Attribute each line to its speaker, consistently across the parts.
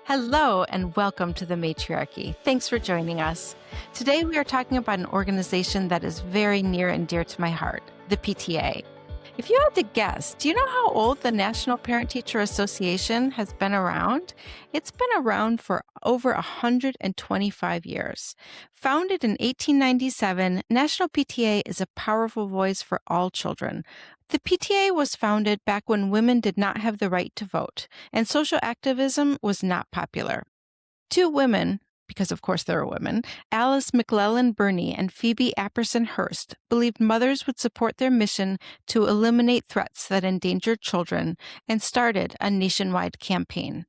Speaker 1: Hello and welcome to the Matriarchy. Thanks for joining us. Today we are talking about an organization that is very near and dear to my heart, the PTA. If you had to guess, do you know how old the National Parent-Teacher Association has been around? It's been around for over 125 years. Founded in 1897, National PTA is a powerful voice for all children. The PTA was founded back when women did not have the right to vote, and social activism was not popular. Two women, because of course there are women, Alice McLellan Burney and Phoebe Apperson Hearst, believed mothers would support their mission to eliminate threats that endangered children and started a nationwide campaign.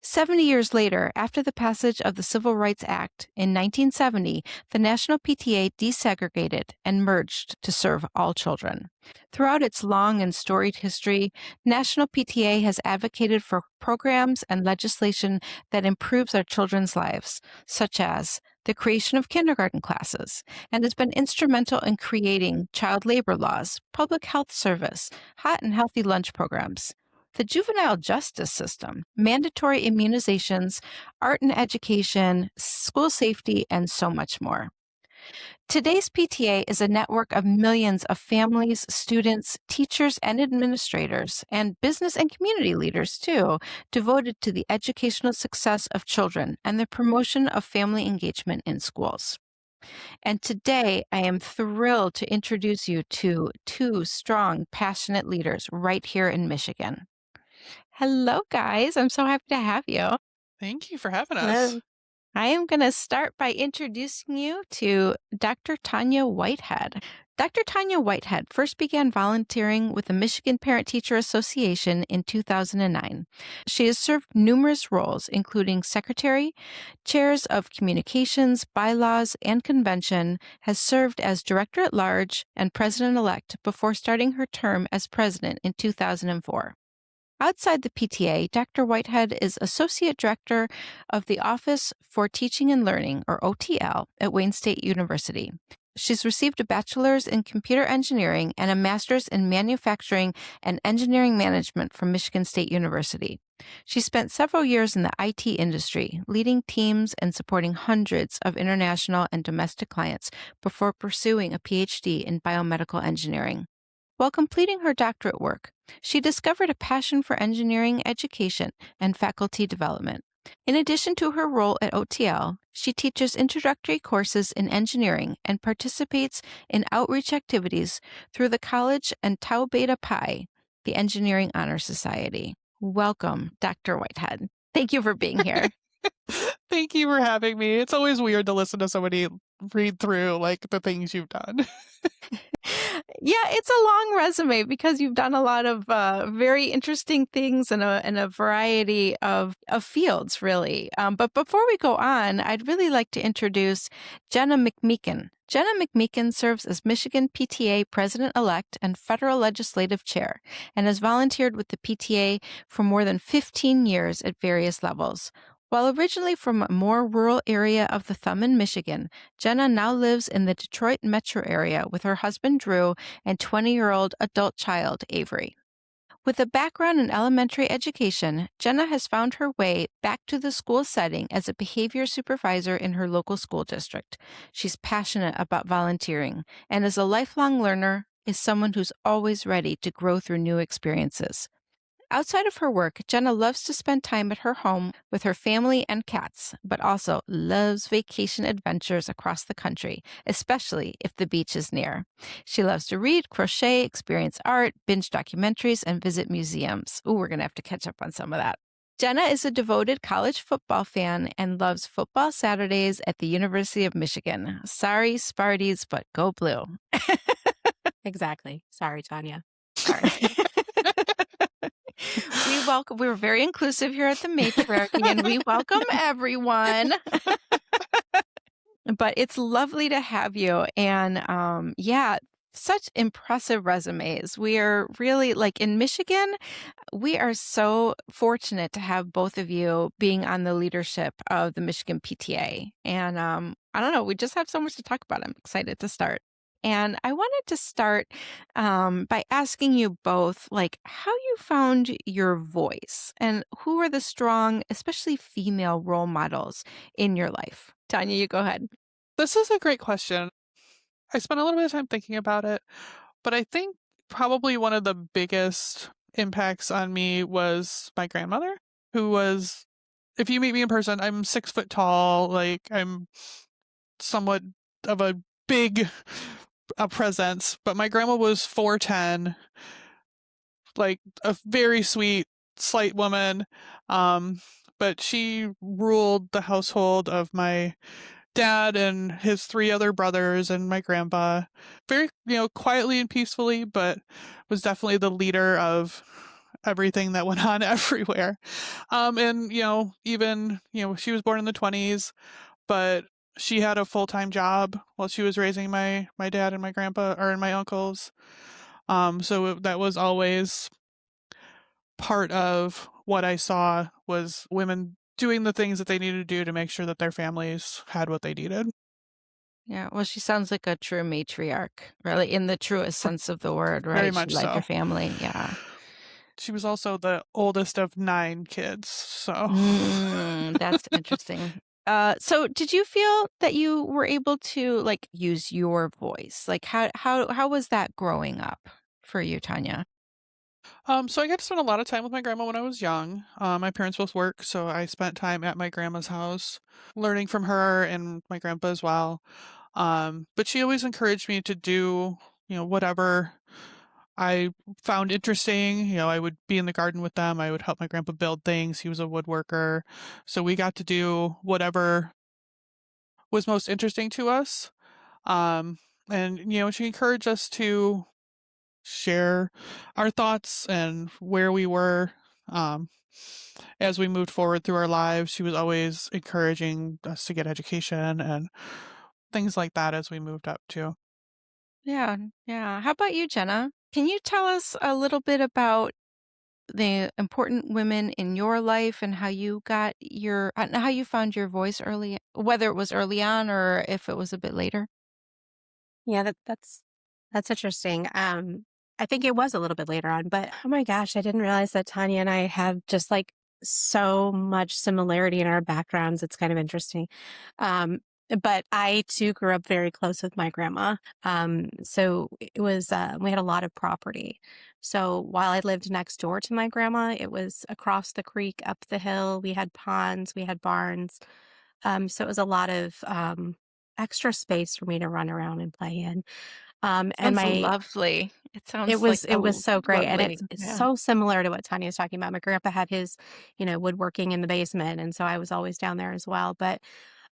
Speaker 1: 70 years later, after the passage of the Civil Rights Act in 1970, the National PTA desegregated and merged to serve all children. Throughout its long and storied history, National PTA has advocated for programs and legislation that improves our children's lives, such as the creation of kindergarten classes, and has been instrumental in creating child labor laws, public health service, hot and healthy lunch programs, the juvenile justice system, mandatory immunizations, art and education, school safety, and so much more. Today's PTA is a network of millions of families, students, teachers, and administrators, and business and community leaders, too, devoted to the educational success of children and the promotion of family engagement in schools. And today, I am thrilled to introduce you to two strong, passionate leaders right here in Michigan. Hello, guys. I'm so happy to have you.
Speaker 2: Thank you for having us.
Speaker 1: Hello. I am going to start by introducing you to Dr. Tonya Whitehead. Dr. Tonya Whitehead first began volunteering with the Michigan Parent-Teacher Association in 2009. She has served numerous roles, including secretary, chairs of communications, bylaws, and convention, has served as director-at-large and president-elect before starting her term as president in 2004. Outside the PTA, Dr. Whitehead is Associate Director of the Office for Teaching and Learning, or OTL, at Wayne State University. She's received a bachelor's in computer engineering and a master's in manufacturing and engineering management from Michigan State University. She spent several years in the IT industry, leading teams and supporting hundreds of international and domestic clients before pursuing a PhD in biomedical engineering. While completing her doctorate work, she discovered a passion for engineering education and faculty development. In addition to her role at OTL, she teaches introductory courses in engineering and participates in outreach activities through the college and Tau Beta Pi, the Engineering Honor Society. Welcome, Dr. Whitehead. Thank you for being here.
Speaker 2: Thank you for having me. It's always weird to listen to somebody read through like the things you've done.
Speaker 1: Yeah, it's a long resume because you've done a lot of very interesting things in a variety of fields, really. But before we go on, I'd really like to introduce Jenna McMechan. Jenna McMechan serves as Michigan PTA President-elect and Federal Legislative Chair, and has volunteered with the PTA for more than 15 years at various levels. While originally from a more rural area of the Thumb in Michigan, Jenna now lives in the Detroit metro area with her husband Drew and 20-year-old adult child Avery. With a background in elementary education, Jenna has found her way back to the school setting as a behavior supervisor in her local school district. She's passionate about volunteering and as a lifelong learner is someone who's always ready to grow through new experiences. Outside of her work, Jenna loves to spend time at her home with her family and cats, but also loves vacation adventures across the country, especially if the beach is near. She loves to read, crochet, experience art, binge documentaries, and visit museums. Ooh, we're going to have to catch up on some of that. Jenna is a devoted college football fan and loves football Saturdays at the University of Michigan. Sorry, Sparties, but go blue.
Speaker 3: Exactly. Sorry, Tonya.
Speaker 1: Sorry. We're very inclusive here at the Matriarchy, and we welcome everyone. But it's lovely to have you. And such impressive resumes. We are really, like in Michigan, we are so fortunate to have both of you being on the leadership of the Michigan PTA. And I don't know, we just have so much to talk about. I'm excited to start. And I wanted to start by asking you both, like, how you found your voice and who are the strong, especially female role models in your life. Tonya, you go ahead.
Speaker 2: This is a great question. I spent a little bit of time thinking about it, but I think probably one of the biggest impacts on me was my grandmother, who was, if you meet me in person, I'm 6 foot tall. Like, I'm somewhat of a big presence, but my grandma was 4'10", like a very sweet, slight woman. But she ruled the household of my dad and his 3 other brothers and my grandpa very, quietly and peacefully, but was definitely the leader of everything that went on everywhere. And, even, she was born in the 20s, but she had a full-time job while she was raising my dad and my grandpa, or and my uncles. So that was always part of what I saw, was women doing the things that they needed to do to make sure that their families had what they needed.
Speaker 1: Yeah, well, she sounds like a true matriarch, really, in the truest sense of the word,
Speaker 2: Very
Speaker 1: right? She
Speaker 2: much
Speaker 1: led her
Speaker 2: so.
Speaker 1: family. Yeah.
Speaker 2: She was also the oldest of 9 kids, so
Speaker 1: That's interesting. So did you feel that you were able to like use your voice? Like how was that growing up for you, Tanya?
Speaker 2: So I got to spend a lot of time with my grandma when I was young. My parents both work, so I spent time at my grandma's house, learning from her and my grandpa as well. But she always encouraged me to do, whatever I found interesting. I would be in the garden with them. I would help my grandpa build things. He was a woodworker. So we got to do whatever was most interesting to us. Um, and, she encouraged us to share our thoughts and where we were, um, as we moved forward through our lives. She was always encouraging us to get education and things like that as we moved up too.
Speaker 1: Yeah, yeah. How about you, Jenna? Can you tell us a little bit about the important women in your life and how you got how you found your voice early, whether it was early on or if it was a bit later?
Speaker 3: Yeah, that's interesting. I think it was a little bit later on, but oh my gosh, I didn't realize that Tanya and I have just like so much similarity in our backgrounds. It's kind of interesting. Um, but I too grew up very close with my grandma. So it was we had a lot of property. So while I lived next door to my grandma, it was across the creek, up the hill. We had ponds, we had barns. So it was a lot of extra space for me to run around and play in. And
Speaker 1: Sounds
Speaker 3: my
Speaker 1: lovely. It
Speaker 3: it
Speaker 1: sounds like
Speaker 3: was it
Speaker 1: a
Speaker 3: was so great, and
Speaker 1: lovely.
Speaker 3: it's
Speaker 1: Yeah.
Speaker 3: so similar to what Tanya was talking about. My grandpa had his, woodworking in the basement, and so I was always down there as well. But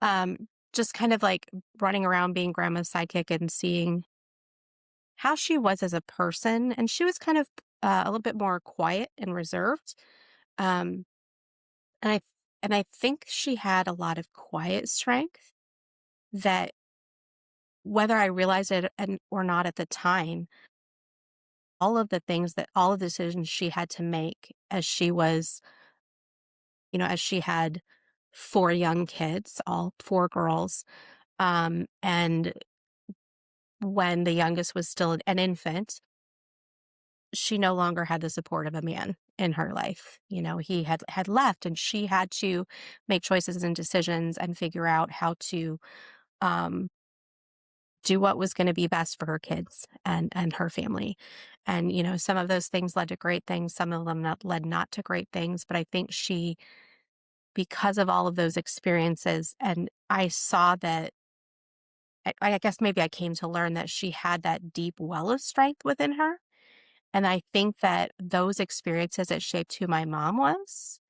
Speaker 3: um, just kind of like running around being grandma's sidekick and seeing how she was as a person, and she was kind of a little bit more quiet and reserved. Um, and I think she had a lot of quiet strength that whether I realized it or not at the time, all of the decisions she had to make as she was, as she had 4 young kids, all 4 girls. And when the youngest was still an infant, she no longer had the support of a man in her life. He had left and she had to make choices and decisions and figure out how to, um, do what was gonna be best for her kids and her family. And, some of those things led to great things, some of them not to great things, but I think she because of all of those experiences and I saw that I guess maybe I came to learn that she had that deep well of strength within her, and I think that those experiences, it shaped who my mom was.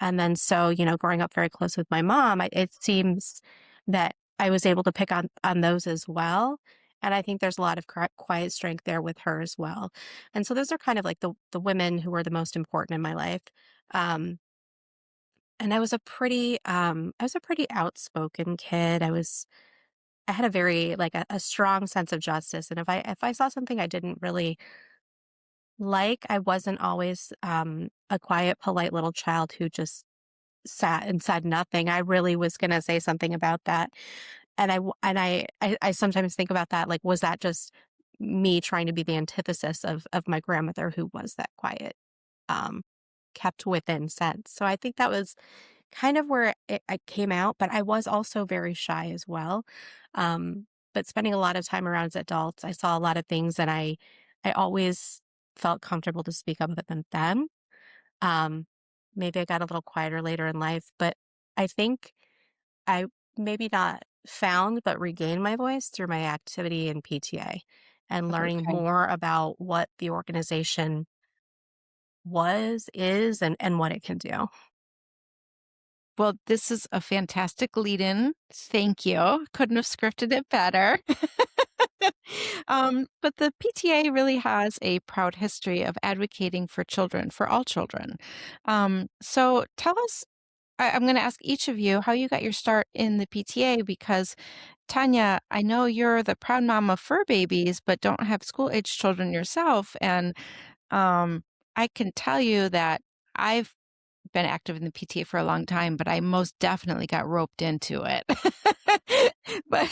Speaker 3: And then so, growing up very close with my mom, it seems that I was able to pick on those as well. And I think there's a lot of quiet strength there with her as well. And so those are kind of like the women who were the most important in my life. Um, and I was a pretty outspoken kid. I had a very like a strong sense of justice. And if I saw something I didn't really like, I wasn't always a quiet, polite little child who just sat and said nothing. I really was going to say something about that. I sometimes think about that, like, was that just me trying to be the antithesis of my grandmother who was that quiet, um, kept within sense. So I think that was kind of where I came out, but I was also very shy as well. But spending a lot of time around adults, I saw a lot of things, and I always felt comfortable to speak up about them. Um, Maybe I got a little quieter later in life, but I think I maybe not found, but regained my voice through my activity in PTA and learning
Speaker 1: Okay.
Speaker 3: more about what the organization was, is, and what it can do.
Speaker 1: Well, this is a fantastic lead in. Thank you. Couldn't have scripted it better. But the PTA really has a proud history of advocating for children, for all children. So tell us, I'm going to ask each of you how you got your start in the PTA because Tonya, I know you're the proud mom of fur babies, but don't have school age children yourself. And I can tell you that I've been active in the PTA for a long time, but I most definitely got roped into it. But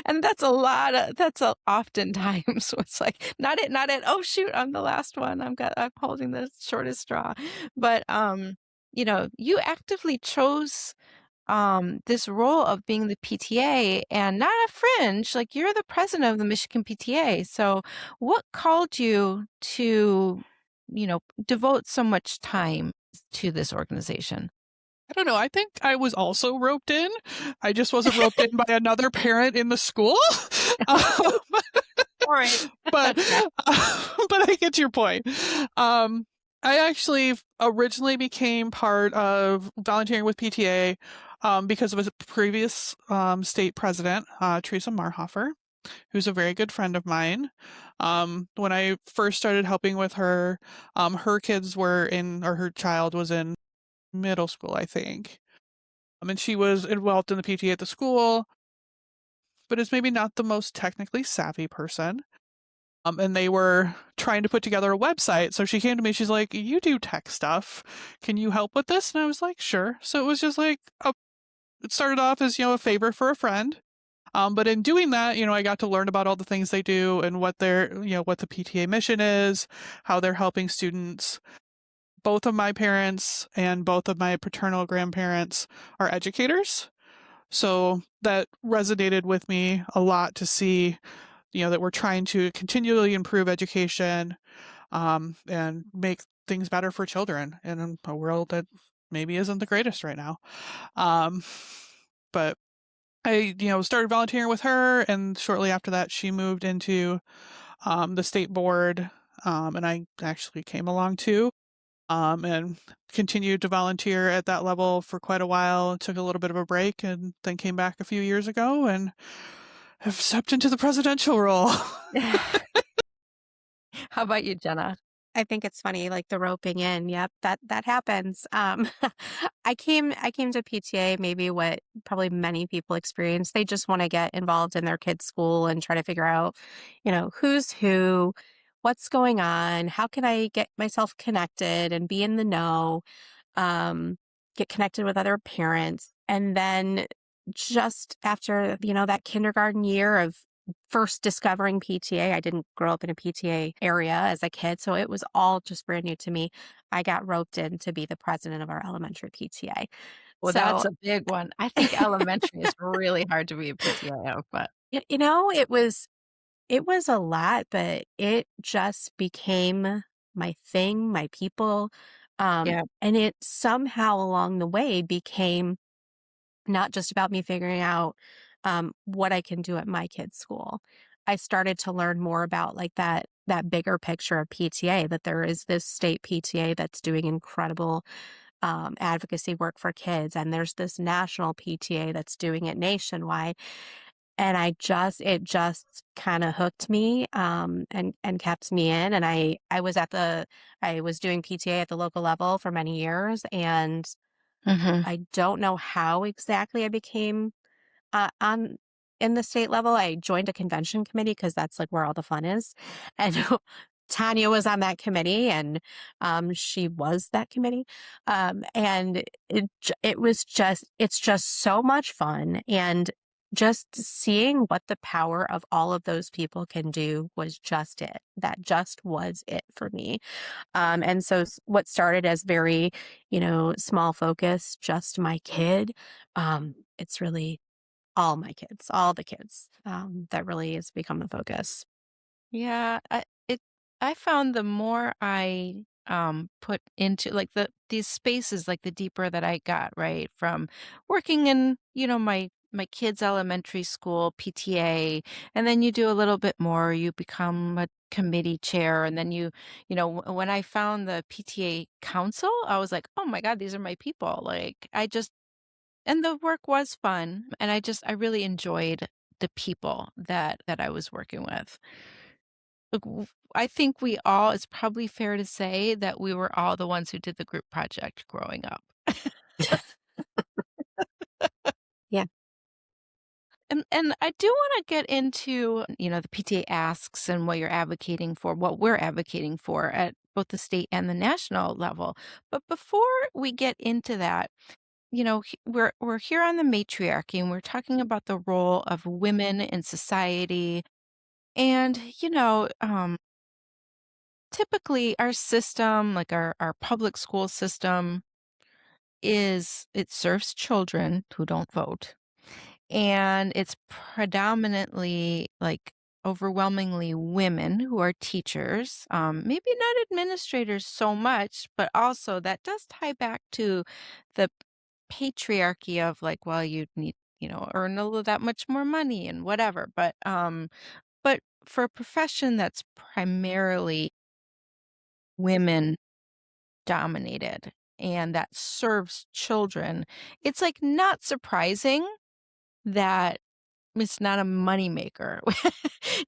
Speaker 1: and that's oftentimes what's like not it. Oh shoot, I'm the last one. I'm holding the shortest straw. But you actively chose this role of being the PTA and not a fringe, like you're the president of the Michigan PTA. So what called you to, devote so much time to this organization?
Speaker 2: I don't know. I think I was also roped in. I just wasn't roped in by another parent in the school. Um,
Speaker 1: All right.
Speaker 2: but but I get your point. I actually originally became part of volunteering with PTA because of a previous state president, Teresa Marhofer, who's a very good friend of mine. When I first started helping with her, her kids were or her child was in middle school, I think. And she was involved in the PTA at the school, but is maybe not the most technically savvy person. And they were trying to put together a website. So she came to me, she's like, "You do tech stuff. Can you help with this?" And I was like, "Sure." So it was just like, it started off as, a favor for a friend. But in doing that, I got to learn about all the things they do and what what the PTA mission is, how they're helping students. Both of my parents and both of my paternal grandparents are educators. So that resonated with me a lot to see, that we're trying to continually improve education and make things better for children in a world that maybe isn't the greatest right now. But I, started volunteering with her, and shortly after that, she moved into the state board, and I actually came along too. And continued to volunteer at that level for quite a while. Took a little bit of a break and then came back a few years ago and have stepped into the presidential role.
Speaker 1: How about you, Jenna?
Speaker 3: I think it's funny, like the roping in. Yep, that happens. I came to PTA maybe what probably many people experience. They just want to get involved in their kids' school and try to figure out, who's who, what's going on, how can I get myself connected and be in the know, get connected with other parents, and then just after that kindergarten year of first discovering PTA. I didn't grow up in a PTA area as a kid, so it was all just brand new to me. I got roped in to be the president of our elementary PTA.
Speaker 1: Well,
Speaker 3: So,
Speaker 1: that's a big one. I think elementary is really hard to be a PTA of, but
Speaker 3: it was a lot, but it just became my thing, my people.
Speaker 1: yeah.
Speaker 3: And it somehow along the way became not just about me figuring out what I can do at my kids' school. I started to learn more about like that bigger picture of PTA, that there is this state PTA that's doing incredible advocacy work for kids, and there's this national PTA that's doing it nationwide. And it just kind of hooked me and kept me in. And I was doing PTA at the local level for many years, and
Speaker 1: Hmm.
Speaker 3: I don't know how exactly I became on in the state level. I joined a convention committee because that's like where all the fun is. And Tonya was on that committee, and she was that committee. And it's just so much fun. And just seeing what the power of all of those people can do was just it. That just was it for me. And so what started as very, small focus, just my kid, it's really all my kids, all the kids, that really has become the focus.
Speaker 1: Yeah, I found the more I put into like these spaces, like the deeper that I got, right? From working in, my kids' elementary school PTA, and then you do a little bit more, you become a committee chair, and then when I found the PTA council, I was like, "Oh my God, these are my people." Like and the work was fun, and I really enjoyed the people that I was working with. Look, I think it's probably fair to say that we were all the ones who did the group project growing up.
Speaker 3: Yeah.
Speaker 1: And I do want to get into, the PTA asks and what you're advocating for, what we're advocating for at both the state and the national level. But before we get into that, we're here on the matriarchy and we're talking about the role of women in society. And, typically our system, like our public school system, it serves children who don't vote. And it's predominantly like overwhelmingly women who are teachers, maybe not administrators so much, but also that does tie back to the patriarchy of like, well, you need, earn a little that much more money and whatever. But for a profession that's primarily women dominated and that serves children, it's like not surprising that it's not a moneymaker.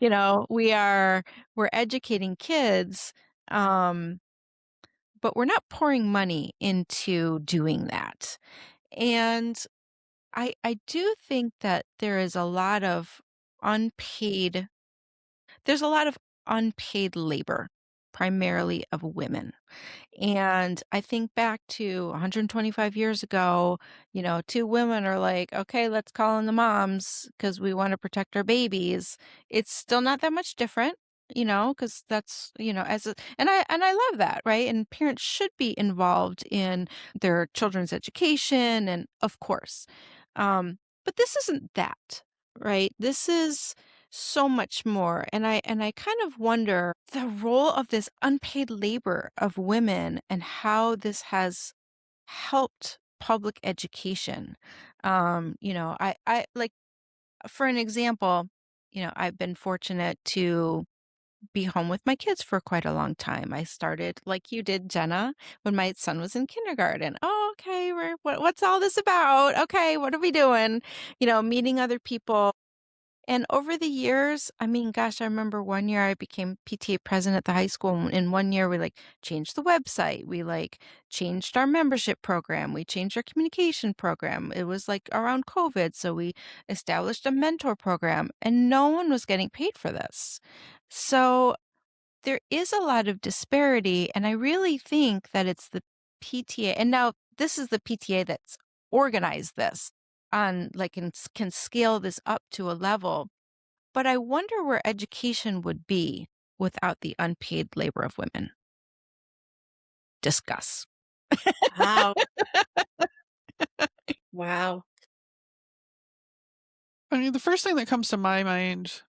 Speaker 1: We're educating kids, um, but we're not pouring money into doing that. And I do think that unpaid there's a lot of unpaid labor, primarily of women. And I think back to 125 years ago, two women are like, okay, let's call in the moms because we want to protect our babies. It's still not that much different, because that's, and I love that, right? And parents should be involved in their children's education and of course. But this isn't that, right? This is so much more. And I kind of wonder the role of this unpaid labor of women and how this has helped public education. I like for an example, I've been fortunate to be home with my kids for quite a long time. I started like you did, Jenna, when my son was in kindergarten. Oh, okay, what's all this about? Okay, what are we doing? Meeting other people, and over the years, I mean, gosh, I remember one year I became PTA president at the high school. And in one year, we like changed the website. We like changed our membership program. We changed our communication program. It was like around COVID. So we established a mentor program and no one was getting paid for this. So there is a lot of disparity. And I really think that it's the PTA. And now this is the PTA that's organized this on like and can scale this up to a level, but I wonder where education would be without the unpaid labor of women. Discuss.
Speaker 3: Wow. Wow.
Speaker 2: I mean, the first thing that comes to my mind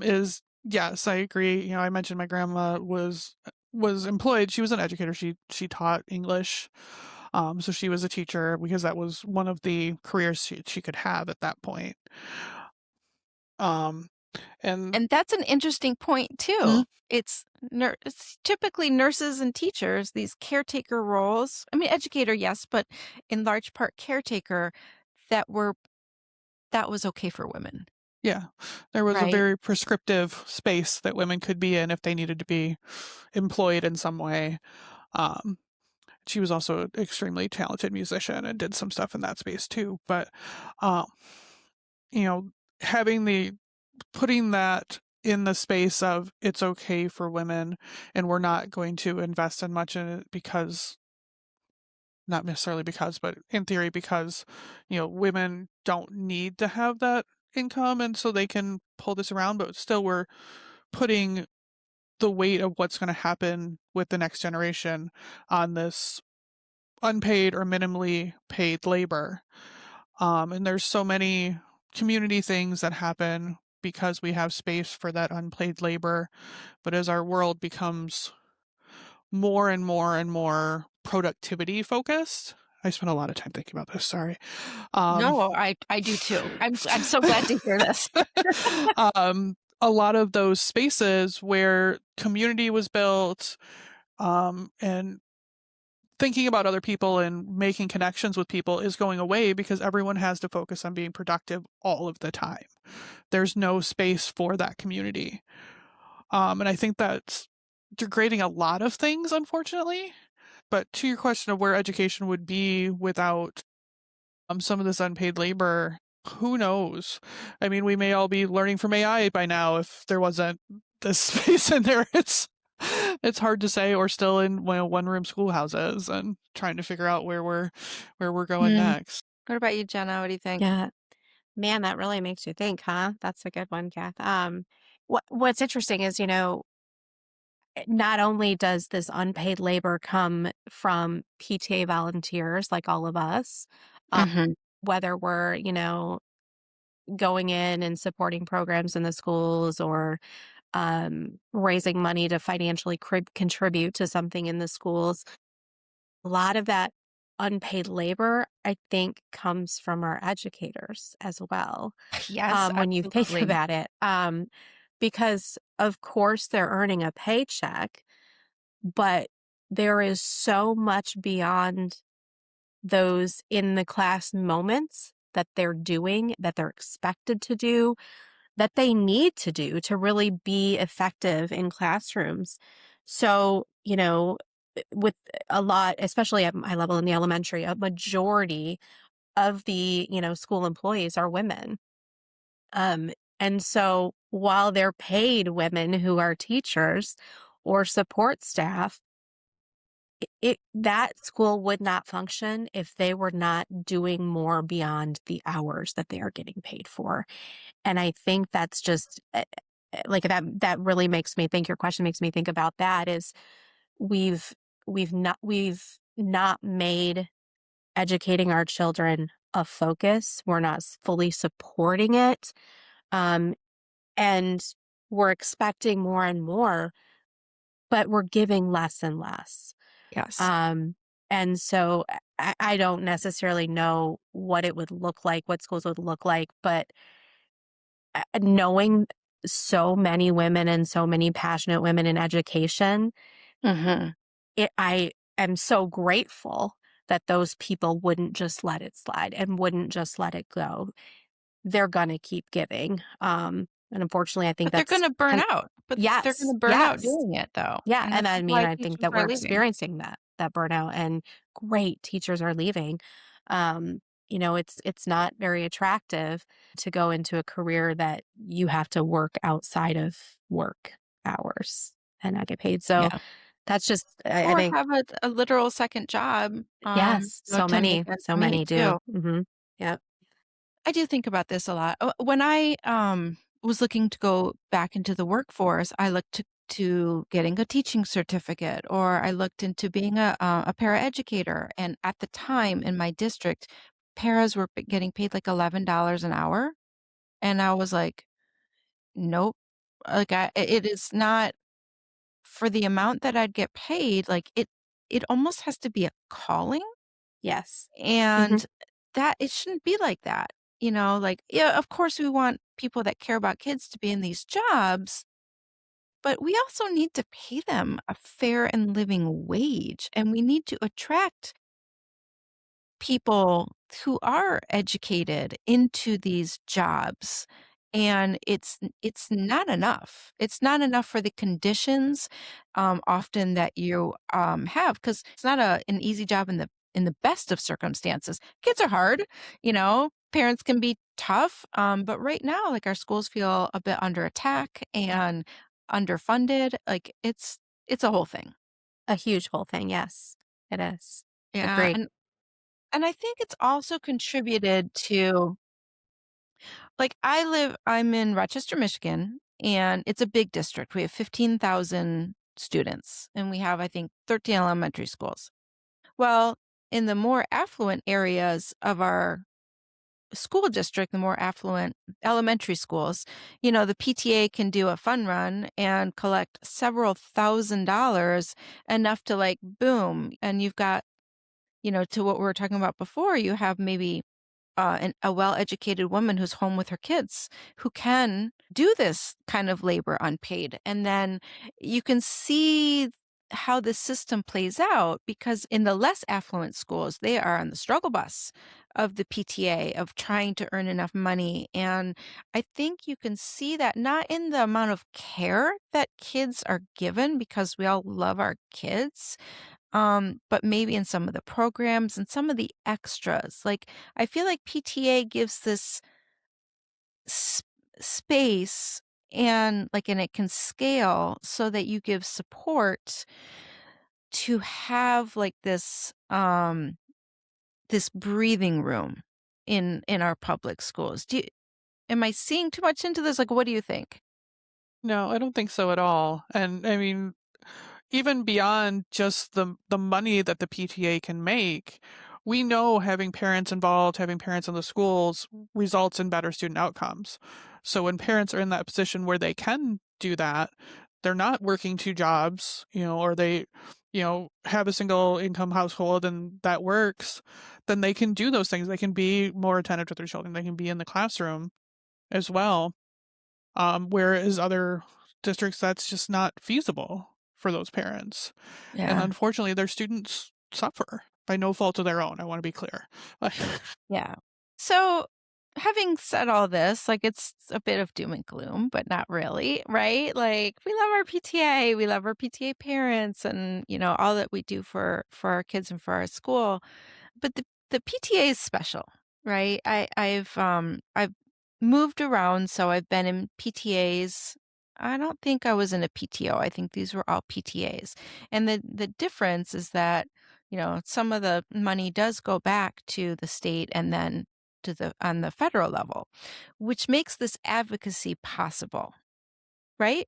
Speaker 2: is yes, I agree. I mentioned my grandma was employed. She was an educator. She taught English, so she was a teacher because that was one of the careers she could have at that point. Um, and
Speaker 1: And that's an interesting point
Speaker 2: Mhm.
Speaker 1: too. It's typically nurses and teachers, these caretaker roles. I mean, educator, yes, but in large part caretaker that were that was okay for women,
Speaker 2: Yeah, there was a
Speaker 1: right?
Speaker 2: very prescriptive space that women could be in if they needed to be employed in some way. Um, she was also an extremely talented musician and did some stuff in that space too. But, um, you know, having putting that in the space of it's okay for women and we're not going to invest in much in it because, not necessarily because, but in theory, because, women don't need to have that income, and so they can pull this around, but still we're putting the weight of what's going to happen with the next generation on this unpaid or minimally paid labor. And there's so many community things that happen because we have space for that unpaid labor. But as our world becomes more and more and more productivity focused, I spent a lot of time thinking about this. Sorry.
Speaker 1: No, I do too. I'm so glad to hear this.
Speaker 2: A lot of those spaces where community was built, and thinking about other people and making connections with people is going away because everyone has to focus on being productive all of the time. There's no space for that community. And I think that's degrading a lot of things, unfortunately. But to your question of where education would be without some of this unpaid labor, who knows? I mean, we may all be learning from AI by now if there wasn't this space in there. It's hard to say, or still in one-room schoolhouses and trying to figure out where we're going next.
Speaker 1: What about you, Jenna? What do you think?
Speaker 3: Yeah. Man, that really makes you think, huh? That's a good one, Kath. What's interesting is, not only does this unpaid labor come from PTA volunteers like all of us, um,
Speaker 1: Mm-hmm.
Speaker 3: whether we're, going in and supporting programs in the schools or raising money to financially contribute to something in the schools. A lot of that unpaid labor, I think, comes from our educators as well.
Speaker 1: Yes,
Speaker 3: When you think
Speaker 1: absolutely.
Speaker 3: about it, because of course they're earning a paycheck, but there is so much beyond those in the class moments that they're doing, that they're expected to do, that they need to do to really be effective in classrooms. So, with a lot, especially at my level in the elementary, a majority of the, school employees are women. Um, and so while they're paid women who are teachers or support staff, that school would not function if they were not doing more beyond the hours that they are getting paid for. And I think that's just like that really makes me think, your question makes me think about that is we've we've not made educating our children a focus. We're not fully supporting it. Um, and we're expecting more and more, but we're giving less and less.
Speaker 1: Yes.
Speaker 3: Um, and so I don't necessarily know what it would look like, what schools would look like, but knowing so many women and so many passionate women in education,
Speaker 1: Mm-hmm.
Speaker 3: I am so grateful that those people wouldn't just let it slide and wouldn't just let it go. They're going to keep giving. And unfortunately, I think
Speaker 1: But they're
Speaker 3: that's
Speaker 1: going to burn
Speaker 3: kind of,
Speaker 1: out. But they're going
Speaker 3: yes,
Speaker 1: to burn out
Speaker 3: yes.
Speaker 1: doing it, though.
Speaker 3: Yeah.
Speaker 1: And
Speaker 3: And
Speaker 1: this
Speaker 3: I
Speaker 1: is
Speaker 3: mean,
Speaker 1: why
Speaker 3: I think
Speaker 1: teachers
Speaker 3: that
Speaker 1: are
Speaker 3: we're
Speaker 1: leaving.
Speaker 3: experiencing that burnout, and great teachers are leaving. Um, it's not very attractive to go into a career that you have to work outside of work hours and not get paid. So
Speaker 1: Yeah.
Speaker 3: that's just, I
Speaker 1: Or
Speaker 3: think,
Speaker 1: have a literal second job,
Speaker 3: yes,
Speaker 1: to make ends
Speaker 3: so
Speaker 1: meet
Speaker 3: many do.
Speaker 1: too.
Speaker 3: Yep.
Speaker 1: I do think about this a lot. When I was looking to go back into the workforce, I looked to getting a teaching certificate, or I looked into being a paraeducator. And at the time in my district, paras were getting paid like $11 an hour, and I was like, nope. Like it is not for the amount that I'd get paid. Like it almost has to be a calling.
Speaker 3: Yes. Hmm.
Speaker 1: And that it shouldn't be like that. Like, yeah, of course we want people that care about kids to be in these jobs, but we also need to pay them a fair and living wage. And we need to attract people who are educated into these jobs. And it's not enough. It's not enough for the conditions often that you have, because it's not an easy job in the best of circumstances. Kids are hard, parents can be tough. But right now, like, our schools feel a bit under attack and underfunded. Like, it's a whole thing.
Speaker 3: A huge whole thing. Yes, it is.
Speaker 1: Yeah.
Speaker 3: Agree.
Speaker 1: And I think it's also contributed to Like I'm in Rochester, Michigan, and it's a big district. We have 15,000 students, and we have, I think, 13 elementary schools. Well, in the more affluent areas of our school district, the more affluent elementary schools, the PTA can do a fun run and collect several $1,000s, enough to like, boom. And you've got, to what we were talking about before, you have maybe a well-educated woman who's home with her kids who can do this kind of labor unpaid. And then you can see how the system plays out, because in the less affluent schools, they are on the struggle bus of the PTA of trying to earn enough money. And I think you can see that not in the amount of care that kids are given, because we all love our kids, but maybe in some of the programs and some of the extras. Like, I feel like PTA gives this space, and it can scale so that you give support to have like this breathing room in our public schools. Am I seeing too much into this? Like, what do you think?
Speaker 2: No, I don't think so at all. And I mean, even beyond just the money that the PTA can make, we know having parents involved, having parents in the schools results in better student outcomes. So when parents are in that position where they can do that, they're not working two jobs, or they, have a single income household and that works, then they can do those things. They can be more attentive to their children. They can be in the classroom as well. Whereas other districts, that's just not feasible for those parents. And
Speaker 1: Yeah.
Speaker 2: unfortunately, their students suffer by no fault of their own. I want to be clear.
Speaker 1: Yeah. So, having said all this, it's a bit of doom and gloom, but not really, right? Like, we love our PTA, we love our PTA parents, and all that we do for our kids and for our school. But the PTA is special, right? I've moved around, so I've been in PTAs. I don't think I was in a PTO. I think these were all PTAs. And the difference is that, some of the money does go back to the state and then on the federal level, which makes this advocacy possible, right?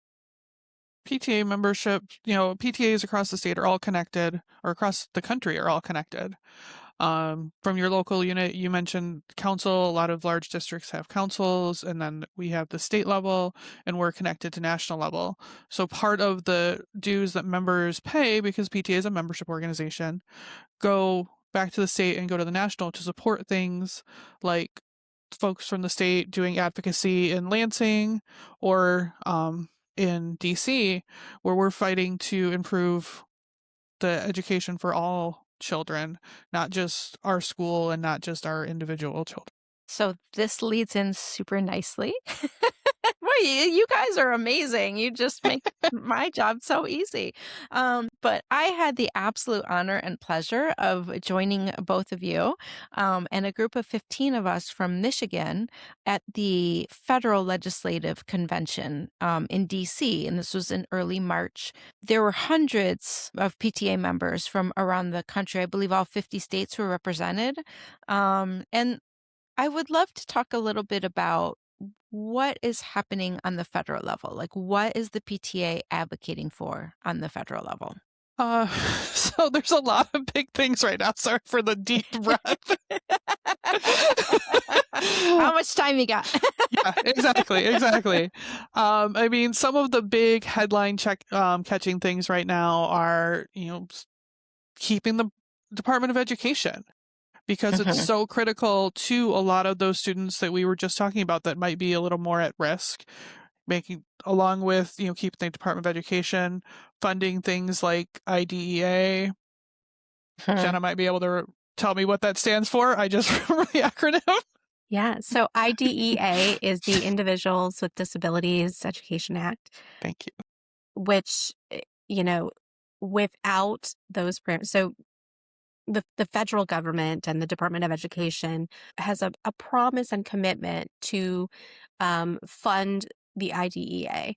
Speaker 2: PTA membership, PTAs across the state are all connected, or across the country are all connected. From your local unit, you mentioned council. A lot of large districts have councils, and then we have the state level, and we're connected to national level. So part of the dues that members pay, because PTA is a membership organization, go back to the state and go to the national to support things like folks from the state doing advocacy in Lansing, or in DC, where we're fighting to improve the education for all children, not just our school and not just our individual children.
Speaker 1: So this leads in super nicely. Well, you guys are amazing. You just make my job so easy. But I had the absolute honor and pleasure of joining both of you, and a group of 15 of us from Michigan at the Federal Legislative Convention in DC. And this was in early March. There were hundreds of PTA members from around the country. I believe all 50 states were represented. And I would love to talk a little bit about what is happening on the federal level. Like, what is the PTA advocating for on the federal level?
Speaker 2: So there's a lot of big things right now. Sorry for the deep breath.
Speaker 1: How much time you got?
Speaker 2: Yeah, exactly. I mean, some of the big headline catching things right now are, keeping the Department of Education, because it's so critical to a lot of those students that we were just talking about that might be a little more at risk, along with, keeping the Department of Education, funding things like IDEA. Jenna might be able to tell me what that stands for. I just remember the acronym.
Speaker 3: Yeah. So IDEA is the Individuals with Disabilities Education Act.
Speaker 2: Thank you.
Speaker 3: Which, without those programs, so the federal government and the Department of Education has a promise and commitment to fund the IDEA.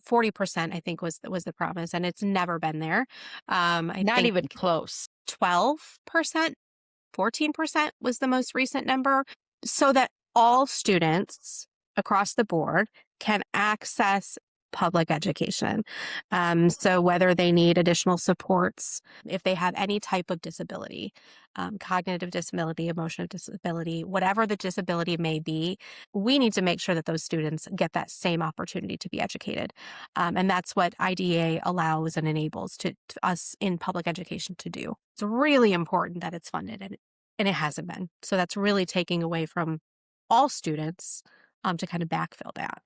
Speaker 3: 40%, I think, was the promise, and it's never been there. I
Speaker 1: Not
Speaker 3: think
Speaker 1: even close.
Speaker 3: 12%, 14% was the most recent number, so that all students across the board can access public education. So whether they need additional supports, if they have any type of disability, cognitive disability, emotional disability, whatever the disability may be, we need to make sure that those students get that same opportunity to be educated. And that's what IDEA allows and enables to us in public education to do. It's really important that it's funded, and it hasn't been. So that's really taking away from all students to kind of backfill that.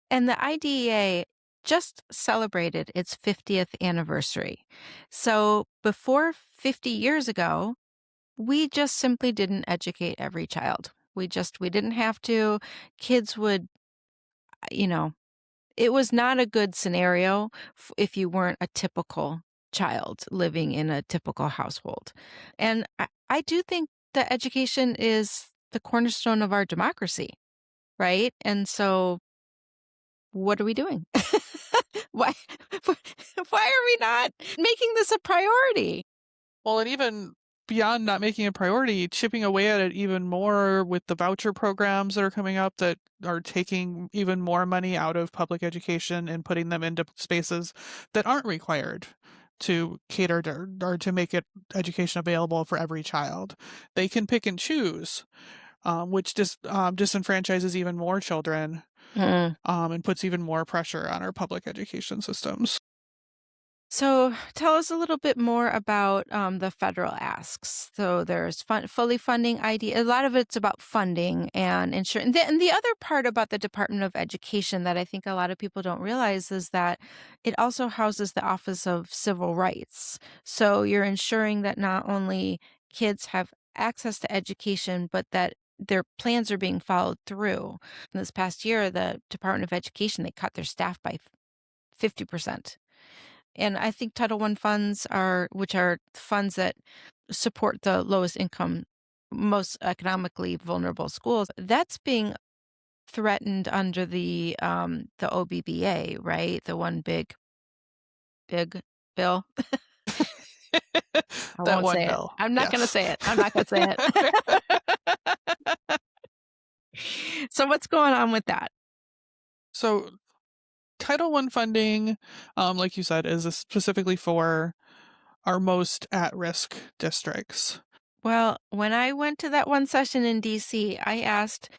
Speaker 1: And the IDEA just celebrated its 50th anniversary. So before 50 years ago, we just simply didn't educate every child. We didn't have to. Kids would, you know, it was not a good scenario if you weren't a typical child living in a typical household. And I do think that education is the cornerstone of our democracy, right? And so what are we doing? Why, why are we not making this a priority?
Speaker 2: Well, and even beyond not making a priority, chipping away at it even more with the voucher programs that are coming up that are taking even more money out of public education and putting them into spaces that aren't required to cater to or to make it education available for every child. They can pick and choose, which just disenfranchises even more children, and puts even more pressure on our public education systems.
Speaker 1: So tell us a little bit more about the federal asks. So there's fully funding ID. A lot of it's about funding and insurance. And the other part about the Department of Education that I think a lot of people don't realize is that it also houses the Office of Civil Rights. So you're ensuring that not only kids have access to education, but that their plans are being followed through. In this past year, the Department of Education, they cut their staff by 50%. And I think Title I funds which are funds that support the lowest income, most economically vulnerable schools, that's being threatened under the OBBA, right? The one big bill. I
Speaker 2: That
Speaker 1: won't
Speaker 2: one
Speaker 1: say it.
Speaker 2: bill.
Speaker 1: I'm not going to
Speaker 2: Yes.
Speaker 1: say it. I'm not going to say it. So what's going on with that?
Speaker 2: So Title I funding, like you said, is specifically for our most at-risk districts.
Speaker 1: Well, when I went to that one session in DC, I asked,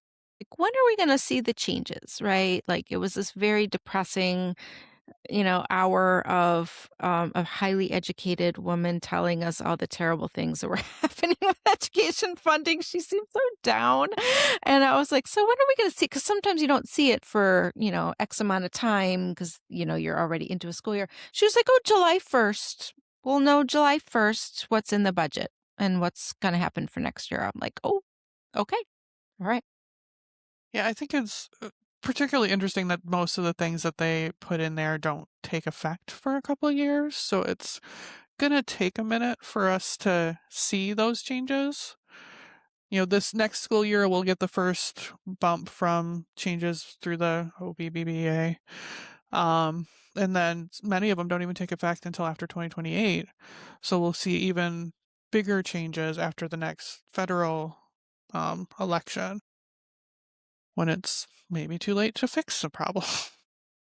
Speaker 1: like, when are we going to see the changes, right? Like it was this very depressing, hour of a highly educated woman telling us all the terrible things that were happening with education funding. She seemed so down. And I was like, so when are we going to see? Because sometimes you don't see it for, X amount of time because, you're already into a school year. She was like, oh, July 1st. We'll know July 1st what's in the budget and what's going to happen for next year. I'm like, oh, okay. All right.
Speaker 2: Yeah, I think it's particularly interesting that most of the things that they put in there don't take effect for a couple of years. So it's going to take a minute for us to see those changes. This next school year, we'll get the first bump from changes through the OBBBA. And then many of them don't even take effect until after 2028. So we'll see even bigger changes after the next federal election when it's maybe too late to fix the problem.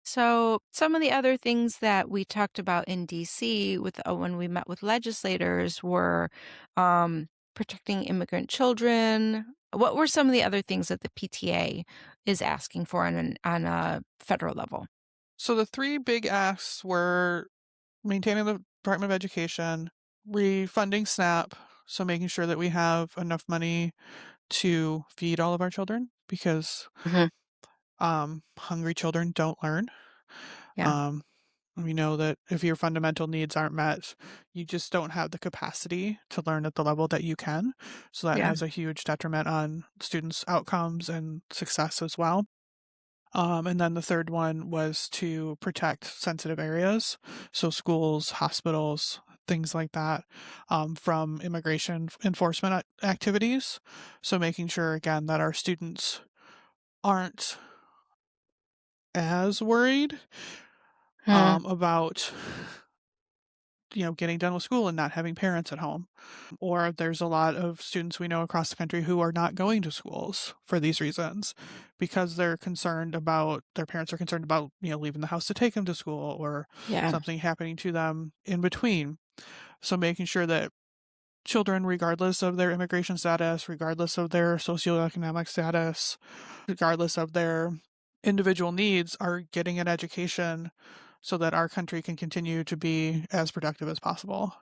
Speaker 1: So some of the other things that we talked about in DC when we met with legislators were protecting immigrant children. What were some of the other things that the PTA is asking for on a federal level?
Speaker 2: So the three big asks were maintaining the Department of Education, refunding SNAP, so making sure that we have enough money to feed all of our children because hungry children don't learn.
Speaker 1: Yeah.
Speaker 2: We know that if your fundamental needs aren't met, you just don't have the capacity to learn at the level that you can. So that
Speaker 1: Yeah.
Speaker 2: has a huge detriment on students' outcomes and success as well. And then the third one was to protect sensitive areas, so schools, hospitals, things like that, from immigration enforcement activities. So making sure, again, that our students aren't as worried about getting done with school and not having parents at home. Or there's a lot of students we know across the country who are not going to schools for these reasons because their parents are concerned about, leaving the house to take them to school or
Speaker 1: Yeah.
Speaker 2: something happening to them in between. So making sure that children, regardless of their immigration status, regardless of their socioeconomic status, regardless of their individual needs, are getting an education so that our country can continue to be as productive as possible.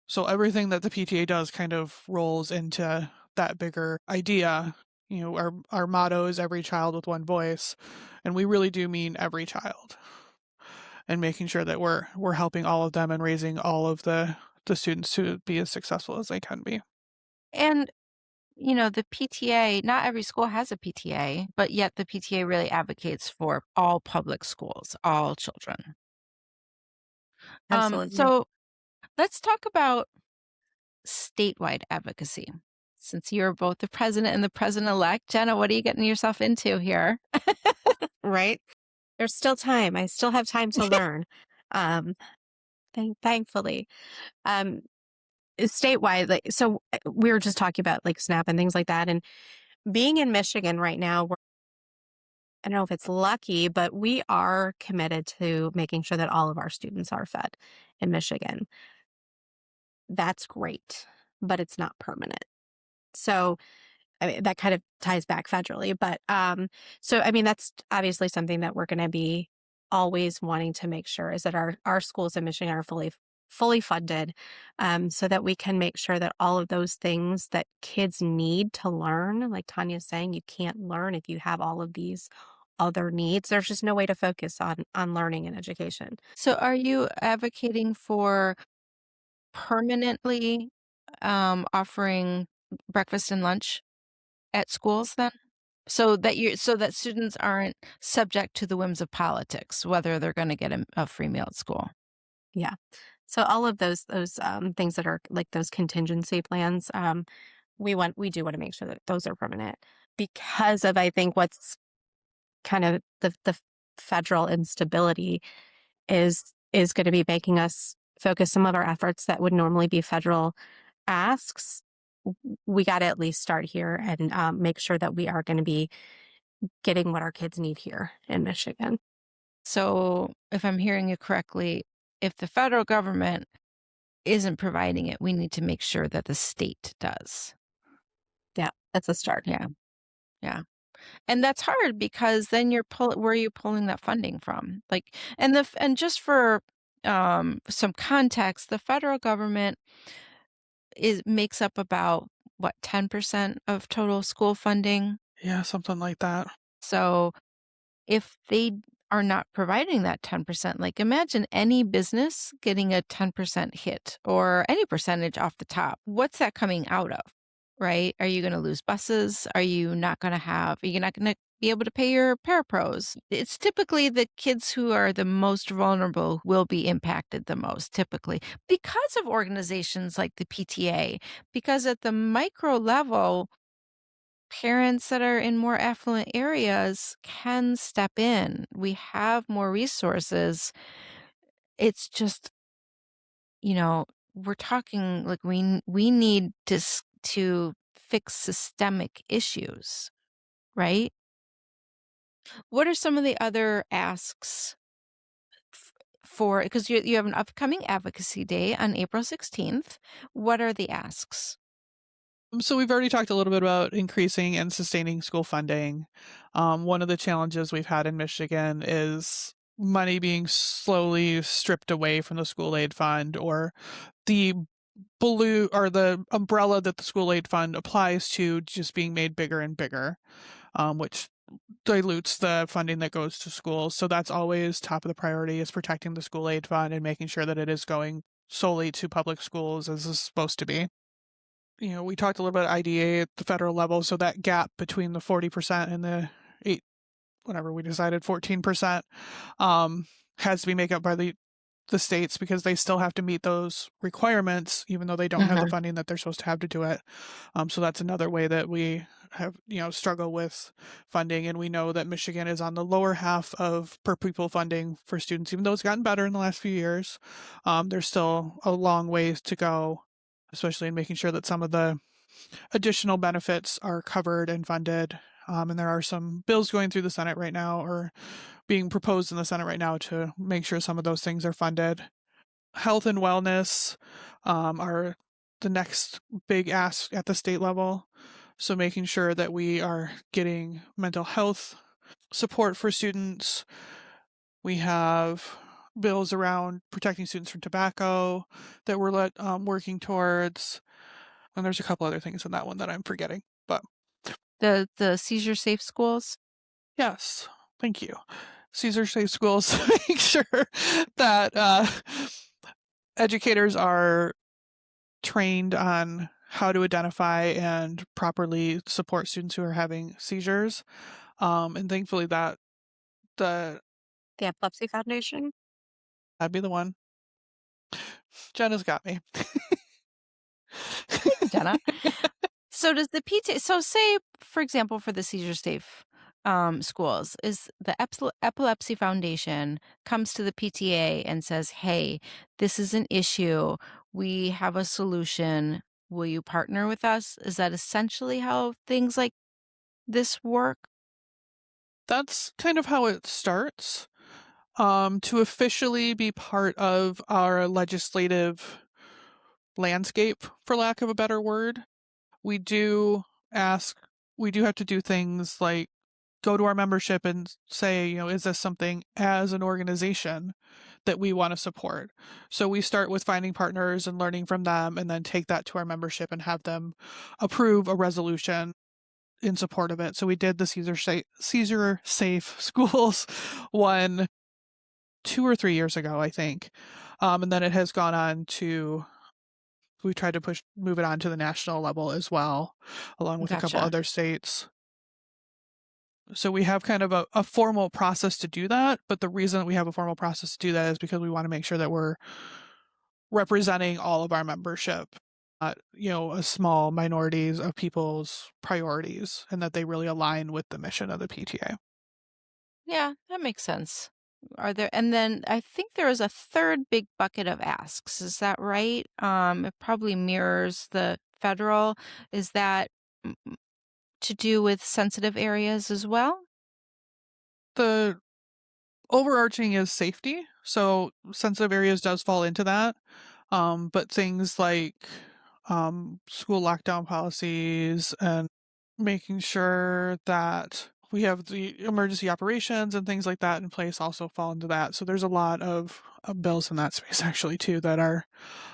Speaker 2: So everything that the PTA does kind of rolls into that bigger idea. Our motto is every child with one voice, and we really do mean every child. And making sure that we're helping all of them and raising all of the students to be as successful as they can be.
Speaker 1: And, the PTA, not every school has a PTA, but yet the PTA really advocates for all public schools, all children.
Speaker 3: Absolutely.
Speaker 1: So let's talk about statewide advocacy. Since you're both the president and the president-elect, Jenna, what are you getting yourself into here?
Speaker 3: Right? There's still time. I still have time to learn. Um, thankfully. Statewide, so we were just talking about SNAP and things like that. And being in Michigan right now, I don't know if it's lucky, but we are committed to making sure that all of our students are fed in Michigan. That's great, but it's not permanent. So that kind of ties back federally. But that's obviously something that we're going to be always wanting to make sure is that our schools in Michigan are fully funded, so that we can make sure that all of those things that kids need to learn, like Tonya's saying, you can't learn if you have all of these other needs. There's just no way to focus on learning and education.
Speaker 1: So are you advocating for permanently offering breakfast and lunch at schools then? So that students aren't subject to the whims of politics, whether they're going to get a free meal at school.
Speaker 3: Yeah. So all of those things that are like those contingency plans, we do want to make sure that those are permanent because of, I think, what's kind of the federal instability is going to be making us focus some of our efforts that would normally be federal asks. We got to at least start here and make sure that we are going to be getting what our kids need here in Michigan.
Speaker 1: So if I'm hearing you correctly, if the federal government isn't providing it, we need to make sure that the state does.
Speaker 3: Yeah, that's a start.
Speaker 1: Yeah. Yeah. And that's hard because then where are you pulling that funding from? And just for some context, the federal government makes up about 10% of total school funding.
Speaker 2: Yeah, something like that.
Speaker 1: So if they are not providing that 10%, imagine any business getting a 10% hit or any percentage off the top. What's that coming out of, right? Are you going to lose buses? Are you not going to be able to pay your parapros? It's typically the kids who are the most vulnerable will be impacted the most, typically, because of organizations like the PTA, because at the micro level, parents that are in more affluent areas can step in. We have more resources. It's just, we're talking we need to fix systemic issues, right? What are some of the other asks because you have an upcoming advocacy day on April 16th. What are the asks?
Speaker 2: So we've already talked a little bit about increasing and sustaining school funding. One of the challenges we've had in Michigan is money being slowly stripped away from the school aid fund, or the the umbrella that the school aid fund applies to just being made bigger and bigger, which dilutes the funding that goes to schools. So that's always top of the priority, is protecting the school aid fund and making sure that it is going solely to public schools as it's supposed to be. We talked a little bit about IDA at the federal level, so that gap between the 40% and the 14%, has to be made up by the the states because they still have to meet those requirements, even though they don't have the
Speaker 1: Mhm.
Speaker 2: funding that they're supposed to have to do it. So that's another way that we have, struggle with funding. And we know that Michigan is on the lower half of per pupil funding for students, even though it's gotten better in the last few years. There's still a long ways to go, especially in making sure that some of the additional benefits are covered and funded. And there are some bills going through the Senate right now, or being proposed in the Senate right now, to make sure some of those things are funded. Health and wellness are the next big ask at the state level. So making sure that we are getting mental health support for students. We have bills around protecting students from tobacco that we're working towards. And there's a couple other things in that one that I'm forgetting. But
Speaker 1: The seizure safe schools.
Speaker 2: yes, thank you. Caesar Safe Schools make sure that educators are trained on how to identify and properly support students who are having seizures. And thankfully that the
Speaker 3: The Epilepsy Foundation.
Speaker 2: that'd be the one. Jenna's got me.
Speaker 1: Thank you, Jenna. So does the PTA, so say, for example, for the seizure safe schools, is the Epilepsy Foundation comes to the PTA and says, hey, this is an issue. We have a solution. Will you partner with us? Is that essentially how things like this work?
Speaker 2: That's kind of how it starts. To officially be part of our legislative landscape, for lack of a better word, we do ask, we do have to do things like go to our membership and say, is this something as an organization that we want to support? So we start with finding partners and learning from them, and then take that to our membership and have them approve a resolution in support of it. So we did the Caesar Safe Schools one 2 or 3 years ago, I think. And then it has gone on to, we tried to move it on to the national level as well, along with a couple
Speaker 1: Gotcha.
Speaker 2: other states. So we have kind of a formal process to do that. But the reason that we have a formal process to do that is because we want to make sure that we're representing all of our membership, a small minorities of people's priorities, and that they really align with the mission of the PTA.
Speaker 1: Yeah, that makes sense. And then I think there is a third big bucket of asks. Is that right? It probably mirrors the federal. Is that to do with sensitive areas as well?
Speaker 2: The overarching is safety. So sensitive areas does fall into that. But things like school lockdown policies and making sure that we have the emergency operations and things like that in place also fall into that. So there's a lot of bills in that space actually too that are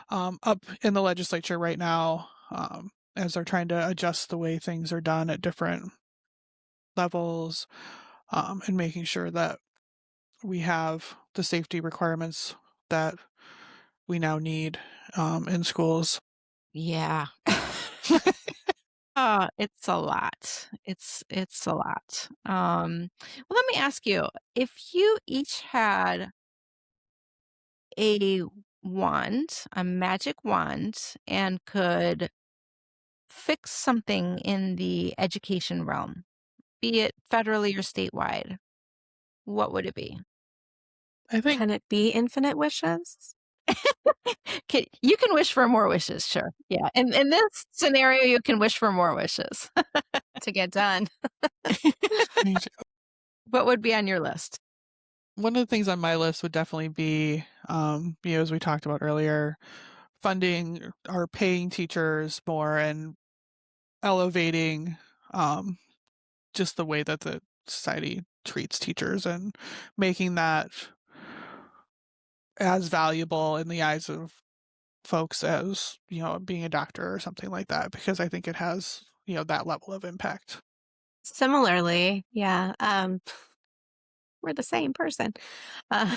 Speaker 2: up in the legislature right now, as they're trying to adjust the way things are done at different levels, and making sure that we have the safety requirements that we now need in schools.
Speaker 1: Yeah. It's a lot. It's a lot. Well, let me ask you, if you each had a wand, a magic wand, and could fix something in the education realm, be it federally or statewide, what would it be?
Speaker 2: I think
Speaker 3: Can it be infinite wishes?
Speaker 1: You can wish for more wishes, sure. Yeah. In this scenario, you can wish for more wishes.
Speaker 3: To get done.
Speaker 1: What would be on your list?
Speaker 2: one of the things on my list would definitely be, as we talked about earlier, funding or paying teachers more and elevating just the way that the society treats teachers, and making that as valuable in the eyes of folks as, being a doctor or something like that, because I think it has, that level of impact.
Speaker 3: Similarly, yeah, we're the same person. Uh,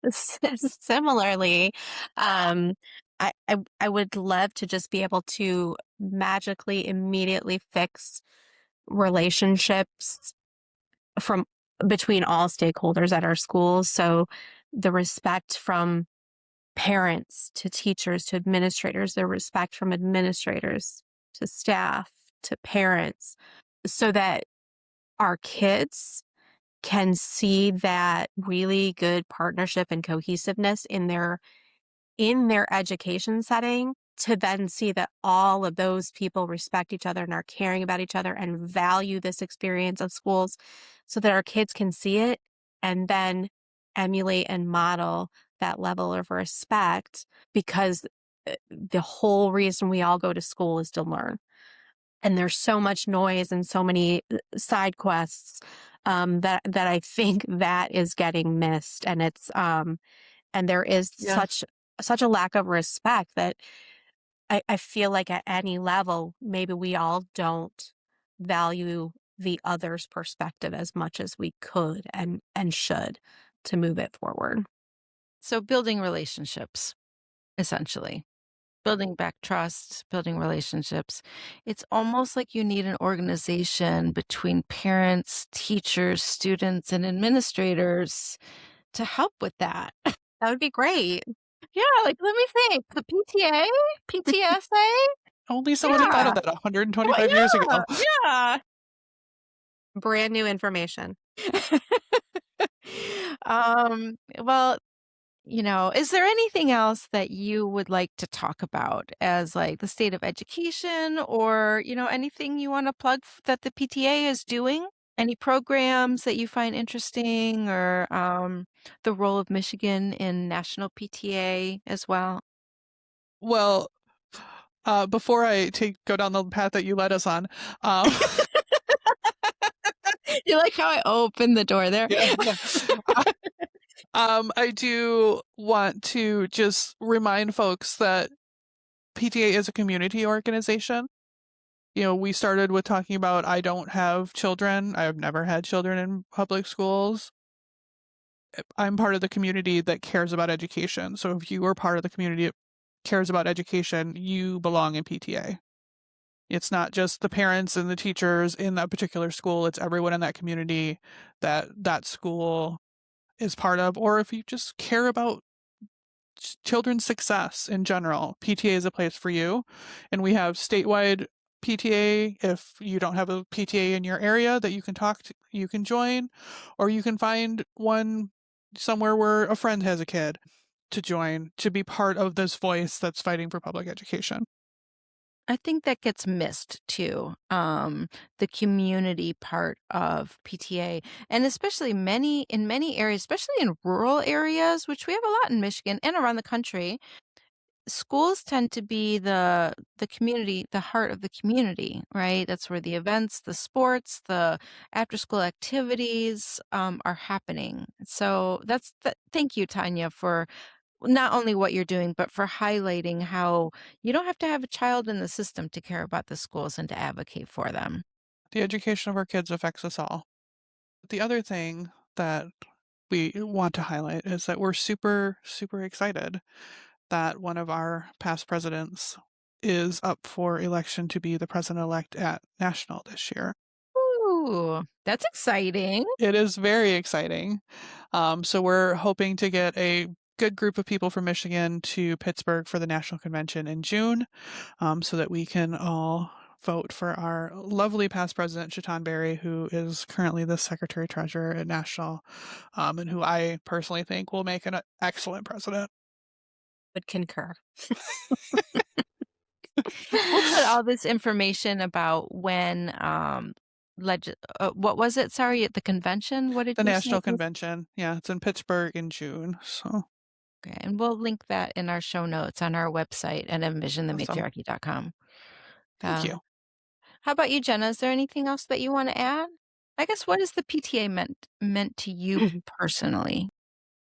Speaker 3: similarly, I would love to just be able to magically immediately fix relationships from between all stakeholders at our schools. So the respect from parents to teachers to administrators, their respect from administrators to staff to parents, so that our kids can see that really good partnership and cohesiveness in their education setting, to then see that all of those people respect each other and are caring about each other and value this experience of schools, so that our kids can see it and then emulate and model that level of respect, because the whole reason we all go to school is to learn. And there's so much noise and so many side quests, that I think that is getting missed, and it's and there is
Speaker 2: Yeah.
Speaker 3: such a lack of respect that I feel like at any level, maybe we all don't value the other's perspective as much as we could and should, to move it forward.
Speaker 1: So building relationships, essentially. Building back trust, building relationships. It's almost like you need an organization between parents, teachers, students, and administrators to help with that.
Speaker 3: That would be great.
Speaker 1: Yeah, like, let me think. The PTA? PTSA?
Speaker 2: Only someone had thought of
Speaker 1: Yeah.
Speaker 2: that 125 years ago.
Speaker 1: Yeah.
Speaker 3: Brand new information.
Speaker 1: Well, is there anything else that you would like to talk about as like the state of education, or, anything you want to plug that the PTA is doing? Any programs that you find interesting, or the role of Michigan in national PTA as well?
Speaker 2: Well, before I go down the path that you led us on,
Speaker 1: You like how I opened the door there?
Speaker 2: yeah, I do want to just remind folks that PTA is a community organization. We started with talking about I don't have children. I've never had children in public schools. I'm part of the community that cares about education. So if you are part of the community that cares about education, you belong in PTA. It's not just the parents and the teachers in that particular school. It's everyone in that community that school is part of. Or if you just care about children's success in general, PTA is a place for you. And we have statewide PTA. If you don't have a PTA in your area that you can you can join, or you can find one somewhere where a friend has a kid to join, to be part of this voice that's fighting for public education.
Speaker 1: I think that gets missed too. The community part of PTA, and especially in many areas, especially in rural areas, which we have a lot in Michigan and around the country. Schools tend to be the community, the heart of the community, right? That's where the events, the sports, the after school activities are happening. So thank you, Tonya, for not only what you're doing, but for highlighting how you don't have to have a child in the system to care about the schools and to advocate for them.
Speaker 2: The education of our kids affects us all. The other thing that we want to highlight is that we're super, super excited that one of our past presidents is up for election to be the president-elect at national this year.
Speaker 1: Ooh, that's exciting.
Speaker 2: It is very exciting. So we're hoping to get a good group of people from Michigan to Pittsburgh for the national convention in June, so that we can all vote for our lovely past president, Chetan Berry, who is currently the secretary treasurer at national, and who I personally think will make an excellent president.
Speaker 3: Would concur.
Speaker 1: We'll put all this information about when what was it? Sorry, at the convention. What did
Speaker 2: The
Speaker 1: you say
Speaker 2: national
Speaker 1: it was?
Speaker 2: convention, yeah, it's in Pittsburgh in June. So
Speaker 1: Okay, and we'll link that in our show notes on our website at
Speaker 2: awesome.
Speaker 1: envisionthematriarchy.com.
Speaker 2: Thank you.
Speaker 1: How about you, Jenna? Is there anything else that you want to add? I guess, what is the PTA meant to you personally?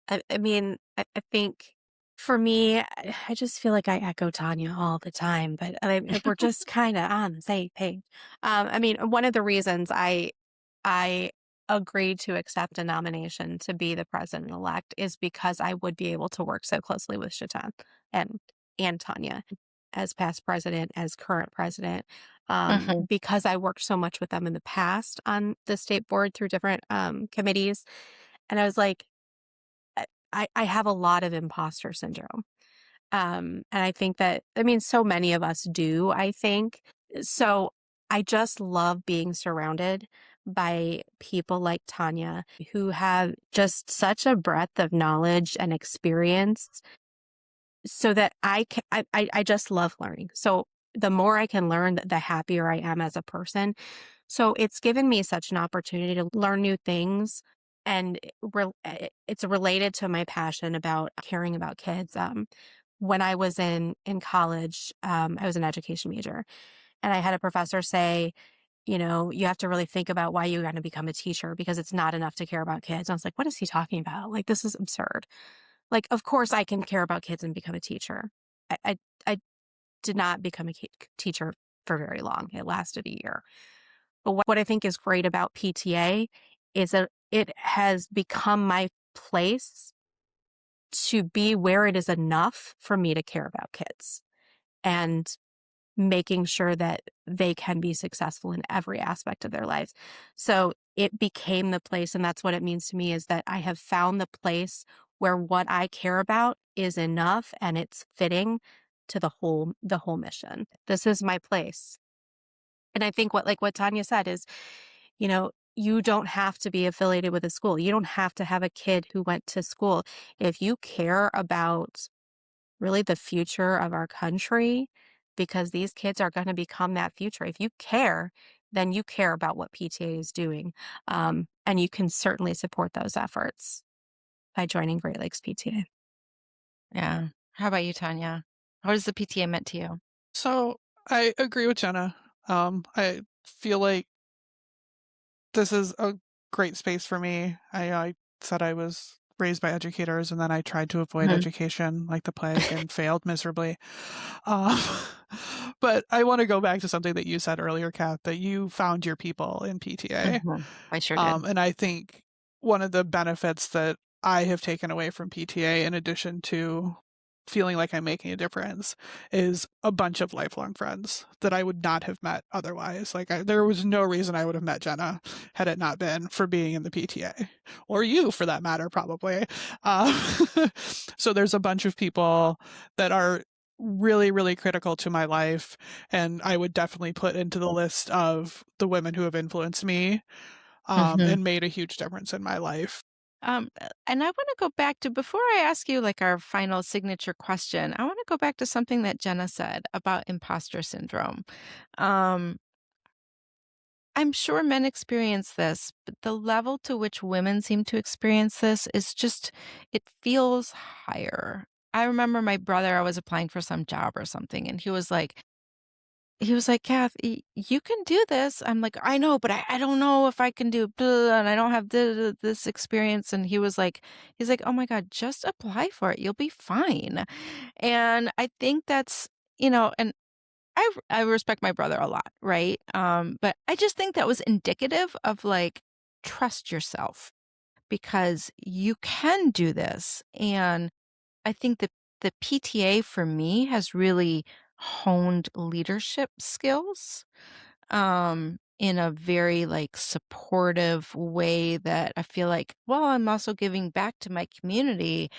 Speaker 3: I mean, I think for me, I just feel like I echo Tonya all the time, but we're just kind of on the same page. I mean, one of the reasons I agreed to accept a nomination to be the president-elect is because I would be able to work so closely with Chetan and Tonya as past president, as current president,
Speaker 1: Mhm.
Speaker 3: because I worked so much with them in the past on the state board through different committees. And I was like, I have a lot of imposter syndrome. And I think that, I mean, so many of us do, I think. So I just love being surrounded by people like Tonya who have just such a breadth of knowledge and experience so that I just love learning. So the more I can learn, the happier I am as a person. So it's given me such an opportunity to learn new things. And it's related to my passion about caring about kids. When I was in college, I was an education major, and I had a professor say, you have to really think about why you're going to become a teacher because it's not enough to care about kids. I was like, what is he talking about? Like, this is absurd. Like, of course I can care about kids and become a teacher. I did not become a teacher for very long. It lasted a year. But what I think is great about PTA is that it has become my place to be where it is enough for me to care about kids and making sure that they can be successful in every aspect of their lives. So it became the place, and that's what it means to me, is that I have found the place where what I care about is enough and it's fitting to the whole mission. This is my place. And I think what Tonya said is, you don't have to be affiliated with a school. You don't have to have a kid who went to school. If you care about really the future of our country, because these kids are going to become that future. If you care, then you care about what PTA is doing. And you can certainly support those efforts by joining Great Lakes PTA.
Speaker 1: Yeah. How about you, Tonya? What has the PTA meant to you?
Speaker 2: So I agree with Jenna. I feel like this is a great space for me. I said I was raised by educators, and then I tried to avoid
Speaker 1: Mhm.
Speaker 2: education like the plague and failed miserably. Um, but I want to go back to something that you said earlier, Kath, that you found your people in PTA.
Speaker 1: Mhm. I sure did.
Speaker 2: And I think one of the benefits that I have taken away from PTA, in addition to feeling like I'm making a difference, is a bunch of lifelong friends that I would not have met otherwise. Like, there was no reason I would have met Jenna had it not been for being in the PTA, or you for that matter, probably. Um, so there's a bunch of people that are really, really critical to my life, and I would definitely put into the list of the women who have influenced me
Speaker 1: Mhm.
Speaker 2: and made a huge difference in my life.
Speaker 1: And I want to go back to, before I ask you like our final signature question, I want to go back to something that Jenna said about imposter syndrome. Um, I'm sure men experience this, but the level to which women seem to experience this is just, it feels higher. I remember my brother, I was applying for some job or something, and he was like, "Kath, you can do this." I'm like, "I know, but I don't know if I can do blah, and I don't have this experience." And he's like, "Oh my God, just apply for it. You'll be fine." And I think that's, and I respect my brother a lot, right? But I just think that was indicative of like, trust yourself because you can do this. And I think that the PTA for me has really honed leadership skills in a very like supportive way that I feel like, well, I'm also giving back to my community,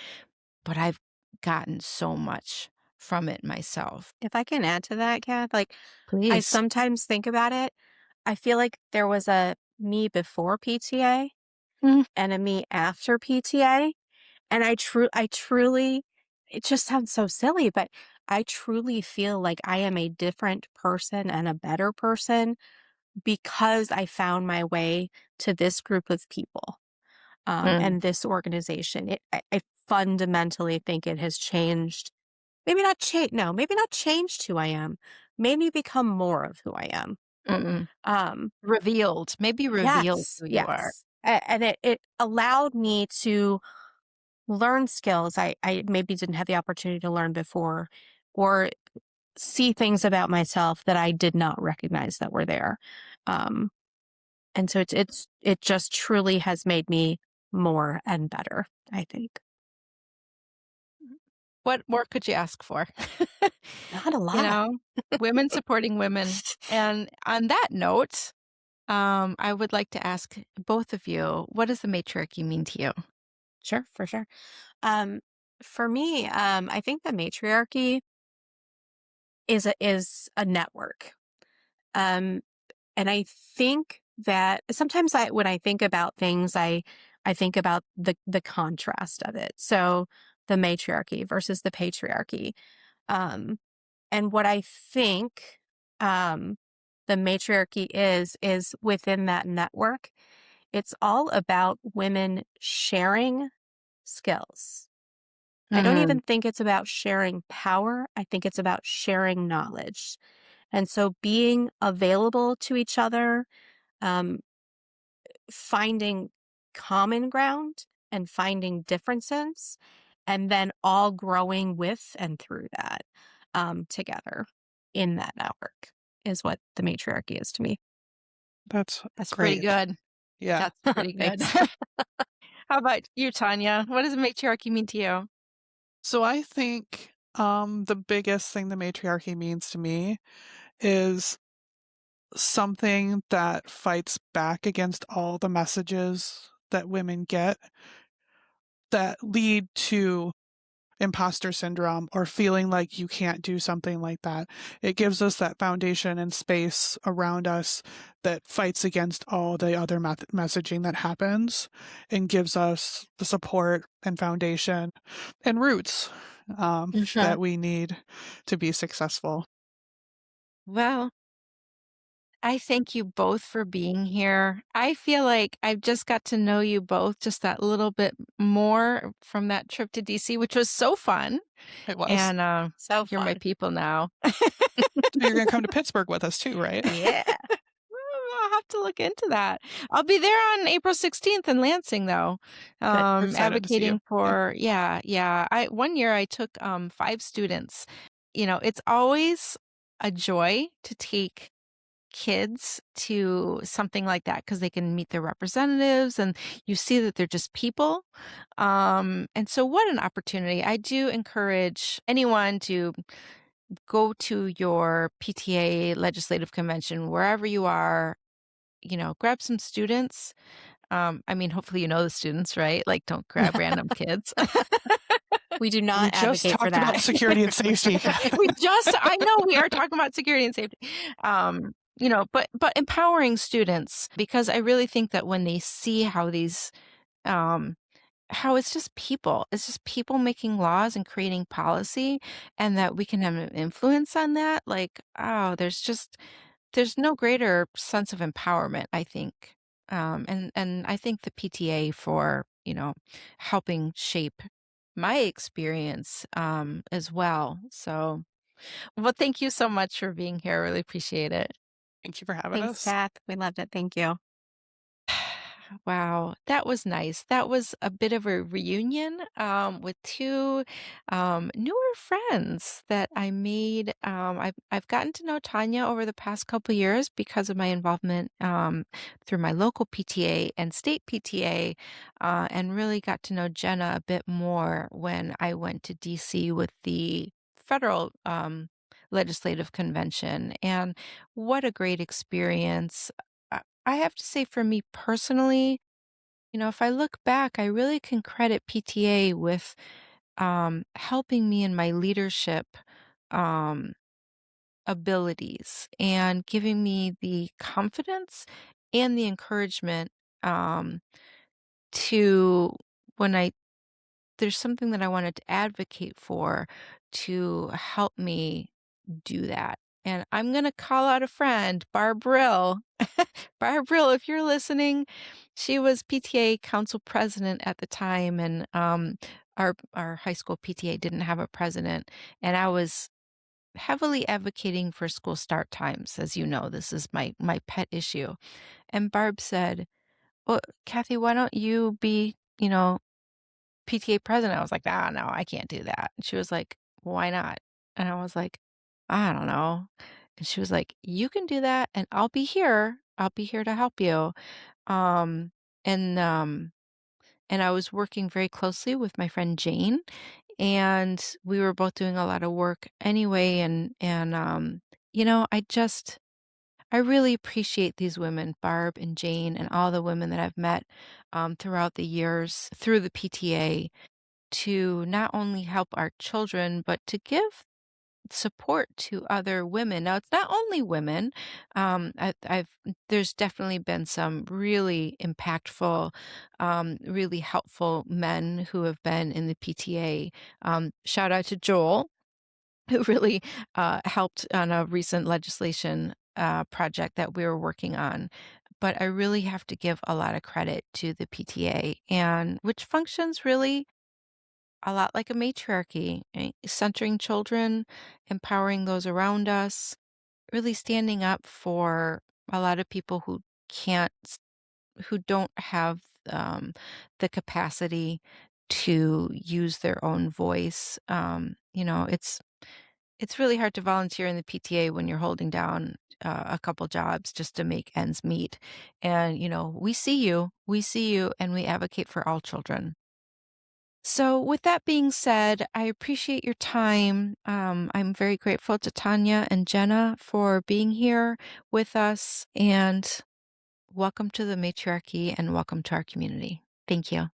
Speaker 1: but I've gotten so much from it myself.
Speaker 3: If I can add to that, Kath, like I
Speaker 1: Please.
Speaker 3: sometimes think about it. I feel like there was a me before PTA
Speaker 1: Mm,
Speaker 3: and a me after PTA. And I truly, it just sounds so silly, but I truly feel like I am a different person and a better person because I found my way to this group of people,
Speaker 1: mm,
Speaker 3: and this organization. I fundamentally think it has changed. Maybe not change. No, maybe not changed who I am. Made me become more of who I am.
Speaker 1: mm-mm.
Speaker 3: Um,
Speaker 1: Maybe revealed
Speaker 3: yes,
Speaker 1: who you are.
Speaker 3: yes. And it allowed me to learn skills I maybe didn't have the opportunity to learn before, or see things about myself that I did not recognize that were there. Um, and so it just truly has made me more and better, I think.
Speaker 1: What more could you ask for?
Speaker 3: Not a
Speaker 1: You
Speaker 3: lot.
Speaker 1: know, women supporting women. And on that note, I would like to ask both of you, what does the matriarchy mean to you?
Speaker 3: Sure, for sure. Um, For me, I think the matriarchy is a network. Um, and I think that sometimes when I think about things, I think about the contrast of it. So the matriarchy versus the patriarchy. Um, and what I think um, the matriarchy is within that network. It's all about women sharing skills. I don't
Speaker 1: Mm,
Speaker 3: even think it's about sharing power. I think it's about sharing knowledge. And so being available to each other, um, finding common ground and finding differences, and then all growing with and through that together in that network is what the matriarchy is to me.
Speaker 2: That's
Speaker 1: that's pretty
Speaker 2: great.
Speaker 1: good.
Speaker 2: Yeah.
Speaker 1: That's pretty good.
Speaker 3: Thanks.
Speaker 1: How about you, Tanya? What does matriarchy mean to you?
Speaker 2: So I think the biggest thing the matriarchy means to me is something that fights back against all the messages that women get that lead to imposter syndrome or feeling like you can't do something like that. It gives us that foundation and space around us that fights against all the other messaging that happens and gives us the support and foundation and roots
Speaker 1: Mhm.
Speaker 2: that we need to be successful.
Speaker 1: Well, I thank you both for being here. I feel like I've just got to know you both just that little bit more from that trip to DC, which was so fun.
Speaker 2: It was.
Speaker 1: And
Speaker 3: So
Speaker 1: you're my
Speaker 3: fun.
Speaker 1: people now.
Speaker 2: So you're going to come to Pittsburgh with us too, right?
Speaker 3: Yeah.
Speaker 1: I'll have to look into that. I'll be there on April 16th in Lansing, though,
Speaker 3: Good.
Speaker 2: We're excited to see you.
Speaker 1: advocating
Speaker 2: Yeah.
Speaker 1: for, yeah, yeah. One year I took 5 students. It's always a joy to take kids to something like that because they can meet their representatives and you see that they're just people. And so, what an opportunity. I do encourage anyone to go to your PTA legislative convention, wherever you are, grab some students. I mean, hopefully, the students, right? Like, don't grab random kids.
Speaker 3: We do
Speaker 2: We
Speaker 3: not
Speaker 2: just
Speaker 3: advocate for
Speaker 2: talked about
Speaker 3: that.
Speaker 2: security and safety.
Speaker 1: I know we are talking about security and safety. But empowering students, because I really think that when they see um, how it's just people making laws and creating policy, and that we can have an influence on that. Like, oh, there's no greater sense of empowerment, I think. And I think the PTA for, helping shape my experience as well. So, well, thank you so much for being here. I really appreciate it.
Speaker 2: Thank you for having
Speaker 3: Thanks,
Speaker 2: us.
Speaker 3: Kath. We loved it. Thank you.
Speaker 1: Wow, that was nice. That was a bit of a reunion with two newer friends that I made. I've gotten to know Tanya over the past couple years because of my involvement through my local PTA and state PTA, and really got to know Jenna a bit more when I went to DC with the federal legislative convention. And what a great experience. I have to say, for me personally, if I look back, I really can credit PTA with helping me in my leadership um, abilities and giving me the confidence and the encouragement um, to, when there's something that I wanted to advocate for, to help me do that. And I'm going to call out a friend, Barb Brill. Barb Brill, if you're listening, she was PTA council president at the time, and our high school PTA didn't have a president, and I was heavily advocating for school start times. As you know, this is my pet issue. And Barb said, "Well, Kathy, why don't you be, PTA president?" I was like, "Ah, no, I can't do that." And she was like, "Why not?" And I was like, "I don't know." And she was like, "You can do that, and I'll be here. I'll be here to help you." Um, and um, and I was working very closely with my friend Jane, and we were both doing a lot of work anyway. I really appreciate these women, Barb and Jane, and all the women that I've met throughout the years through the PTA, to not only help our children, but to give support to other women. Now, it's not only women. There's definitely been some really impactful, really helpful men who have been in the PTA. Shout out to Joel, who really helped on a recent legislation project that we were working on. But I really have to give a lot of credit to the PTA, and which functions really a lot like a matriarchy, centering children, empowering those around us, really standing up for a lot of people who can't, who don't have the capacity to use their own voice. It's really hard to volunteer in the PTA when you're holding down a couple jobs just to make ends meet. And we see you, and we advocate for all children. So, with that being said, I appreciate your time. I'm very grateful to Tonya and Jenna for being here with us, and welcome to the matriarchy and welcome to our community. Thank you.